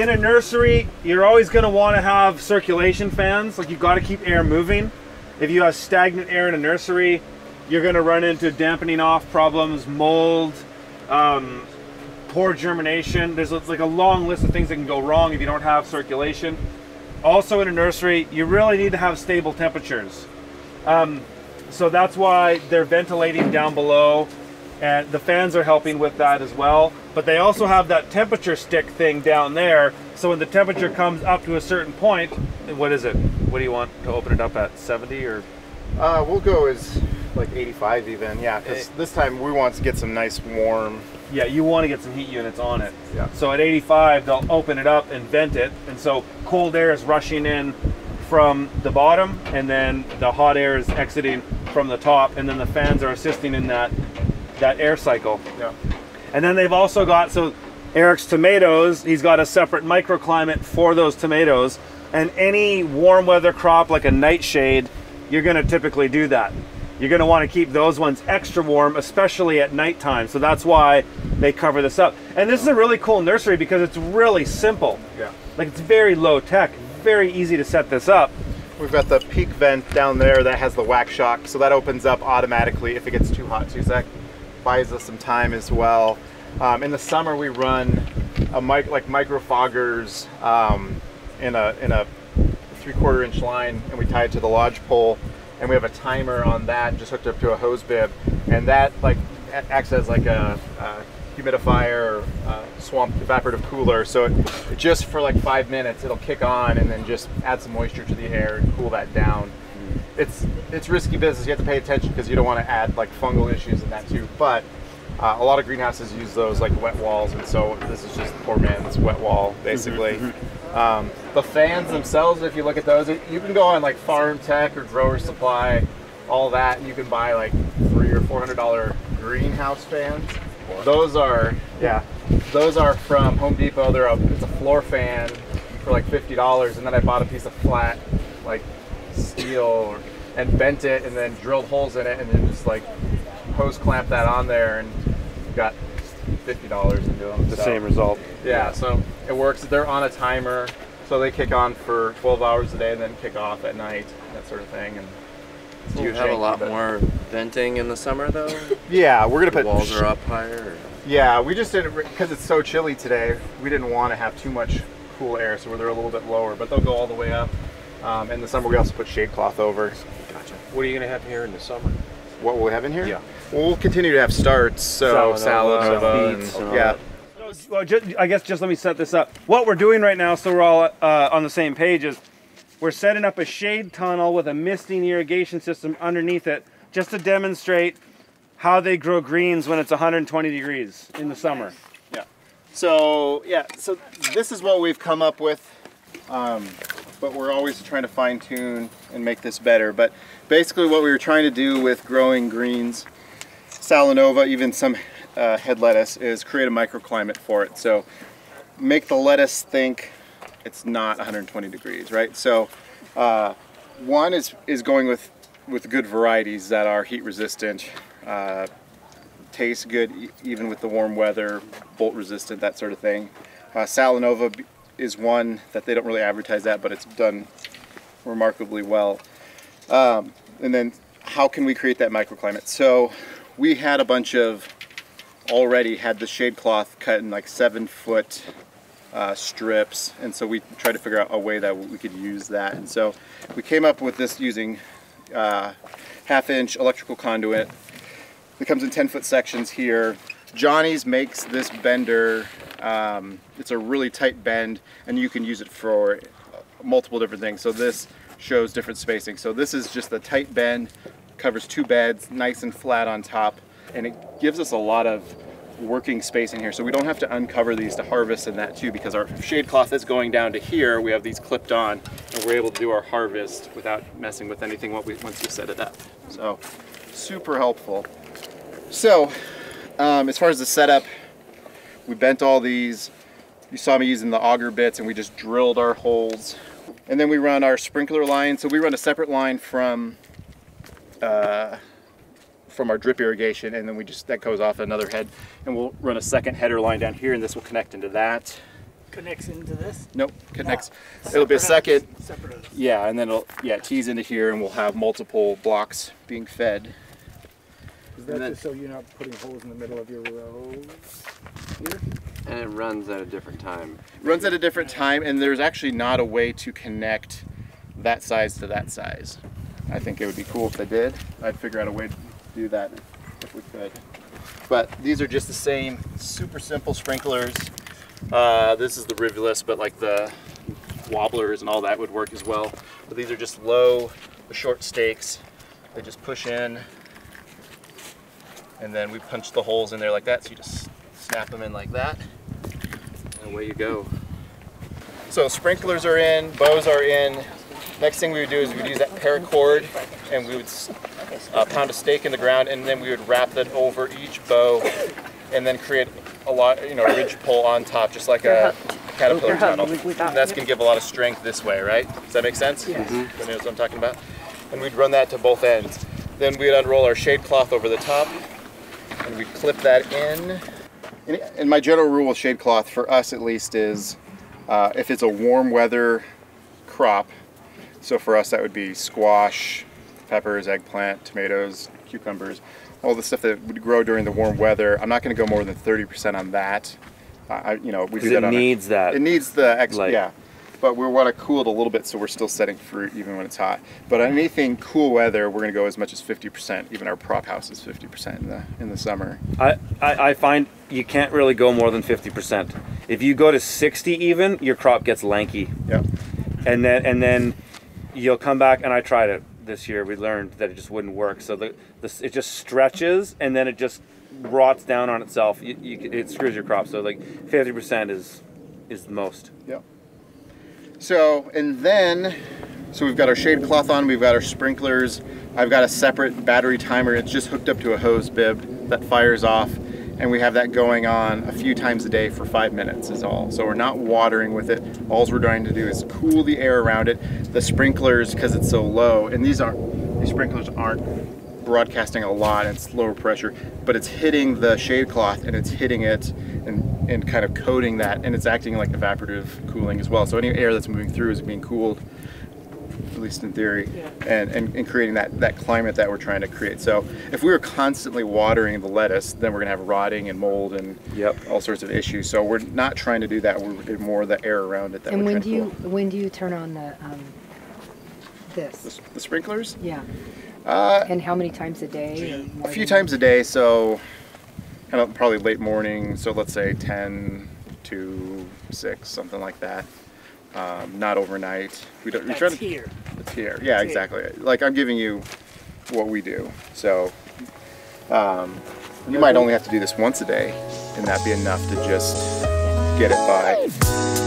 in a nursery, you're always going to want to have circulation fans. Like, you've got to keep air moving. If you have stagnant air in a nursery, you're going to run into dampening off problems, mold, poor germination. There's like a long list of things that can go wrong if you don't have circulation. Also in a nursery, you really need to have stable temperatures. So that's why they're ventilating down below, and the fans are helping with that as well. But they also have that temperature stick thing down there, so when the temperature comes up to a certain point, what is it? What do you want to open it up at, 70 or? We'll go as like 85 even, yeah, because this time we want to get some nice warm. Yeah, you want to get some heat units on it. Yeah. So at 85, they'll open it up and vent it, and so cold air is rushing in from the bottom, and then the hot air is exiting from the top, and then the fans are assisting in that air cycle. Yeah. And then they've also got, so Eric's tomatoes, he's got a separate microclimate for those tomatoes, and any warm weather crop like a nightshade, you're going to typically do that. You're going to want to keep those ones extra warm, especially at nighttime. So that's why they cover this up. And this is a really cool nursery because it's really simple. Yeah. Like, it's very low tech, very easy to set this up. We've got the peak vent down there that has the wax shock, so that opens up automatically if it gets too hot too. So that buys us some time as well. In the summer, we run microfoggers in a 3/4 inch line, and we tie it to the lodge pole, and we have a timer on that just hooked up to a hose bib, and that like acts as like a humidifier, swamp evaporative cooler. So it just for like 5 minutes it'll kick on and then just add some moisture to the air and cool that down. It's risky business. You have to pay attention because you don't want to add like fungal issues in that too. But a lot of greenhouses use those like wet walls, and so this is just poor man's wet wall basically. The fans themselves, if you look at those, you can go on like Farm Tech or Grower Supply, all that, and you can buy like $300 or $400 greenhouse fans. Those are from Home Depot. It's a floor fan for like $50, and then I bought a piece of flat like steel and bent it, and then drilled holes in it, and then just like hose clamp that on there, and got $50 into them. The same result. Yeah, so it works. They're on a timer, so they kick on for 12 hours a day and then kick off at night, that sort of thing. And do you have a lot more venting in the summer though? Yeah, we're gonna put walls are up higher. Or? Yeah, we just didn't, because it's so chilly today. We didn't want to have too much cool air, so they're a little bit lower, but they'll go all the way up. In the summer, we also put shade cloth over. Gotcha. What are you gonna have here in the summer? What will we have in here? Yeah. Well, we'll continue to have starts, so salad, beets, yeah. Well, I guess just let me set this up. What we're doing right now, so we're all on the same page, is we're setting up a shade tunnel with a misting irrigation system underneath it, just to demonstrate how they grow greens when it's 120 degrees in the summer. Yeah. So this is what we've come up with, but we're always trying to fine tune and make this better. But basically what we were trying to do with growing greens, Salanova, even some head lettuce, is create a microclimate for it. So make the lettuce think it's not 120 degrees, right? So one is going with good varieties that are heat resistant, taste good even with the warm weather, bolt resistant, that sort of thing. Salanova is one that they don't really advertise that, but it's done remarkably well. And then how can we create that microclimate? So we had a bunch of, already had the shade cloth cut in like 7-foot strips, and so we tried to figure out a way that we could use that. And so we came up with this using 1/2-inch electrical conduit. It comes in 10-foot sections here. Johnny's makes this bender. It's a really tight bend, and you can use it for multiple different things. So this shows different spacing. So this is just a tight bend, covers 2 beds, nice and flat on top, and it gives us a lot of working space in here. So we don't have to uncover these to harvest in that too, because our shade cloth is going down to here. We have these clipped on, and we're able to do our harvest without messing with anything once we set it up. So super helpful. So as far as the setup, we bent all these. You saw me using the auger bits, and we just drilled our holes. And then we run our sprinkler line. So we run a separate line from our drip irrigation, and then that goes off another head, and we'll run a second header line down here, and this will connect into that. connects into this. Nope, connects. It'll be a second. Separate. Yeah, and then it'll tease into here, and we'll have multiple blocks being fed. Is that just so you're not putting holes in the middle of your rows here? And it runs at a different time. Runs at a different time, and there's actually not a way to connect that size to that size. I think it would be cool if they did. I'd figure out a way to do that if we could. But these are just the same super simple sprinklers. This is the Rivulus, but like the wobblers and all that would work as well. But these are just low, short stakes. They just push in, and then we punch the holes in there like that. So you just snap them in like that, and away you go. So sprinklers are in, bows are in. Next thing we would do is we'd use that paracord, and we would pound a stake in the ground, and then we would wrap that over each bow, and then create a lot, a ridge pole on top, just like a caterpillar tunnel. And that's going to give a lot of strength this way, right? Does that make sense? Yes. Mm-hmm. You know what I'm talking about? And we'd run that to both ends. Then we'd unroll our shade cloth over the top, and we'd clip that in. And my general rule with shade cloth, for us at least, is if it's a warm weather crop, so for us that would be squash, peppers, eggplant, tomatoes, cucumbers, all the stuff that would grow during the warm weather. I'm not going to go more than 30% on that. We do that on needs that. It needs the light. Yeah. But we want to cool it a little bit so we're still setting fruit even when it's hot. But on anything cool weather, we're going to go as much as 50%. Even our prop house is 50% in the summer. I find you can't really go more than 50%. If you go to 60 even, your crop gets lanky. Yeah. And then you'll come back, and I tried it this year. We learned that it just wouldn't work. So it just stretches, and then it just rots down on itself. It screws your crop. So like 50% is the most. Yeah. So we've got our shade cloth on, we've got our sprinklers. I've got a separate battery timer. It's just hooked up to a hose bib that fires off, and we have that going on a few times a day for 5 minutes is all. So we're not watering with it. All we're trying to do is cool the air around it. The sprinklers, because it's so low, and these sprinklers aren't broadcasting a lot, it's lower pressure, but it's hitting the shade cloth, and it's hitting it and kind of coating that, and it's acting like evaporative cooling as well. So any air that's moving through is being cooled, at least in theory, and creating that climate that we're trying to create. So if we were constantly watering the lettuce, then we're gonna have rotting and mold and all sorts of issues. So we're not trying to do that. We're getting more of the air around it. And when do you turn on the the sprinklers? Yeah. And how many times a day? A few times a day. So kind of probably late morning. So let's say 10 to 6, something like that. Not overnight. We try to. Here. It's here. Yeah, That's exactly. Like I'm giving you what we do. So you might only have to do this once a day, and that be enough to just get it by.